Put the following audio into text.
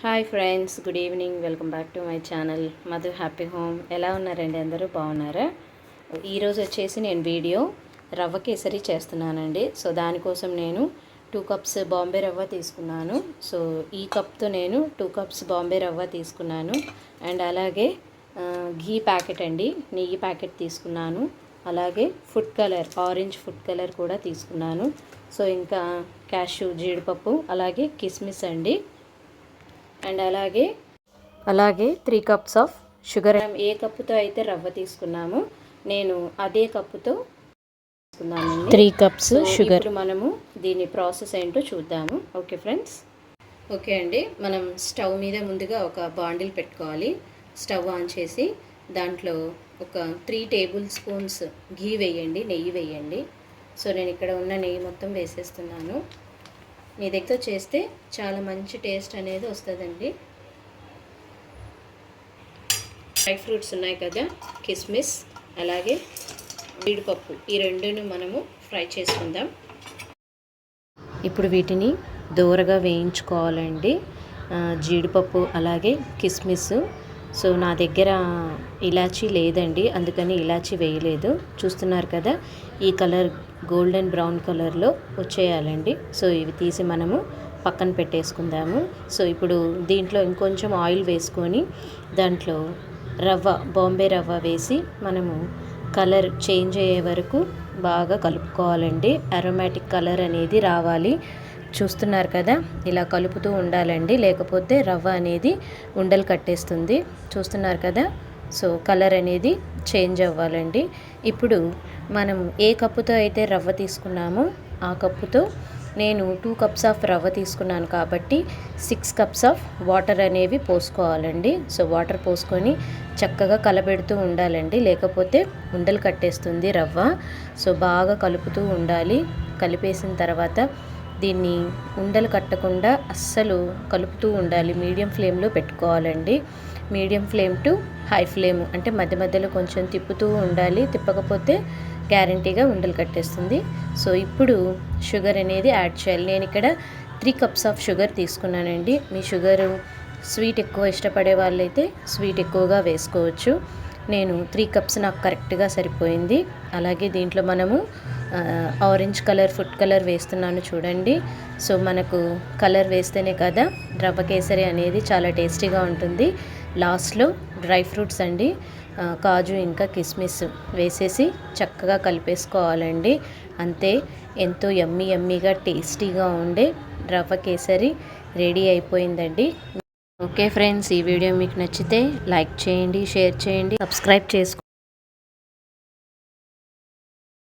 Hi friends, good evening. Welcome back to my channel Madhu happy home. ఎలా ఉన్నారండి? అందరూ బాగున్నారా? ఈరోజు వచ్చేసి నేను వీడియో రవ్వ కేసరి చేస్తున్నానండి. సో దానికోసం నేను 2 కప్స్ బాంబే రవ్వ తీసుకున్నాను. సో ఈ కప్తో నేను 2 కప్స్ బాంబే రవ్వ తీసుకున్నాను. అండ్ అలాగే ఘీ ప్యాకెట్ అండి, నెయ్యి ప్యాకెట్ తీసుకున్నాను. అలాగే food colour, orange food colour కూడా తీసుకున్నాను. సో ఇంకా క్యాష్యూ, జీడిపప్పు, అలాగే కిస్మిస్ అండి. అండ్ అలాగే 3 కప్స్ ఆఫ్ షుగర్. ఏ కప్పుతో అయితే రవ్వ తీసుకున్నామో నేను అదే కప్పుతో తీసుకున్నాను 3 కప్స్ షుగర్. మనము దీని ప్రాసెస్ ఏంటో చూద్దాము. Okay friends. ఓకే అండి, మనం స్టవ్ మీద ముందుగా ఒక బాండిల్ పెట్టుకోవాలి. స్టవ్ ఆన్ చేసి దాంట్లో ఒక 3 టేబుల్ స్పూన్స్ ఘీ వేయండి, నెయ్యి వేయండి. సో నేను ఇక్కడ ఉన్న నెయ్యి మొత్తం వేసేస్తున్నాను. మీ దగ్గర చేస్తే చాలా మంచి టేస్ట్ అనేది వస్తుందండి. డ్రై ఫ్రూట్స్ ఉన్నాయి కదా, కిస్మిస్ అలాగే జీడిపప్పు, ఈ రెండును మనము ఫ్రై చేసుకుందాం. ఇప్పుడు వీటిని దోరగా వేయించుకోవాలండి. జీడిపప్పు అలాగే కిస్మిస్. సో నా దగ్గర ఇలాచీ లేదండి, అందుకని ఇలాచీ వేయలేదు. చూస్తున్నారు కదా, ఈ కలర్ గోల్డెన్ బ్రౌన్ కలర్లో వచ్చేయాలండి. సో ఇవి తీసి మనము పక్కన పెట్టేసుకుందాము. సో ఇప్పుడు దీంట్లో ఇంకొంచెం ఆయిల్ వేసుకొని దాంట్లో రవ్వ, బాంబే రవ్వ వేసి మనము కలర్ చేంజ్ అయ్యే వరకు బాగా కలుపుకోవాలండి. అరోమాటిక్ కలర్ అనేది రావాలి. చూస్తున్నారు కదా, ఇలా కలుపుతూ ఉండాలండి, లేకపోతే రవ్వ అనేది ఉండలు కట్టేస్తుంది. చూస్తున్నారు కదా, సో కలర్ అనేది చేంజ్ అవ్వాలండి. ఇప్పుడు మనం ఏ కప్పుతో అయితే రవ్వ తీసుకున్నామో ఆ కప్పుతో నేను 2 కప్స్ ఆఫ్ రవ్వ తీసుకున్నాను కాబట్టి 6 కప్స్ ఆఫ్ వాటర్ అనేవి పోసుకోవాలండి. సో వాటర్ పోసుకొని చక్కగా కలబెడుతూ ఉండాలండి, లేకపోతే ఉండలు కట్టేస్తుంది రవ్వ. సో బాగా కలుపుతూ ఉండాలి. కలిపేసిన తర్వాత దీన్ని ఉండలు కట్టకుండా అస్సలు కలుపుతూ ఉండాలి. మీడియం ఫ్లేమ్లో పెట్టుకోవాలండి. Medium flame to high flame అంటే మధ్య మధ్యలో కొంచెం తిప్పుతూ ఉండాలి. తిప్పకపోతే గ్యారంటీగా ఉండలు కట్టేస్తుంది. సో ఇప్పుడు షుగర్ అనేది యాడ్ చేయాలి. నేను ఇక్కడ 3 కప్స్ ఆఫ్ షుగర్ తీసుకున్నానండి. మీ షుగరు స్వీట్ ఎక్కువ ఇష్టపడే వాళ్ళైతే స్వీట్ ఎక్కువగా వేసుకోవచ్చు. నేను 3 కప్స్ నాకు కరెక్ట్గా సరిపోయింది. అలాగే దీంట్లో మనము ఆరెంజ్ కలర్ ఫుడ్ కలర్ వేస్తున్నాను చూడండి. సో మనకు కలర్ వేస్తేనే కదా రవ్వ కేసరి అనేది చాలా టేస్టీగా ఉంటుంది. లాస్ట్లో డ్రై ఫ్రూట్స్ అండి, కాజు ఇంకా కిస్మిస్ వేసేసి చక్కగా కలిపేసుకోవాలండి. అంతే, ఎంతో యమ్మీగా టేస్టీగా ఉండే రవ్వ కేసరి రెడీ అయిపోయిందండి. ఓకే ఫ్రెండ్స్, ఈ వీడియో మీకు నచ్చితే లైక్ చేయండి, షేర్ చేయండి, సబ్స్క్రైబ్ చేసుకోండి.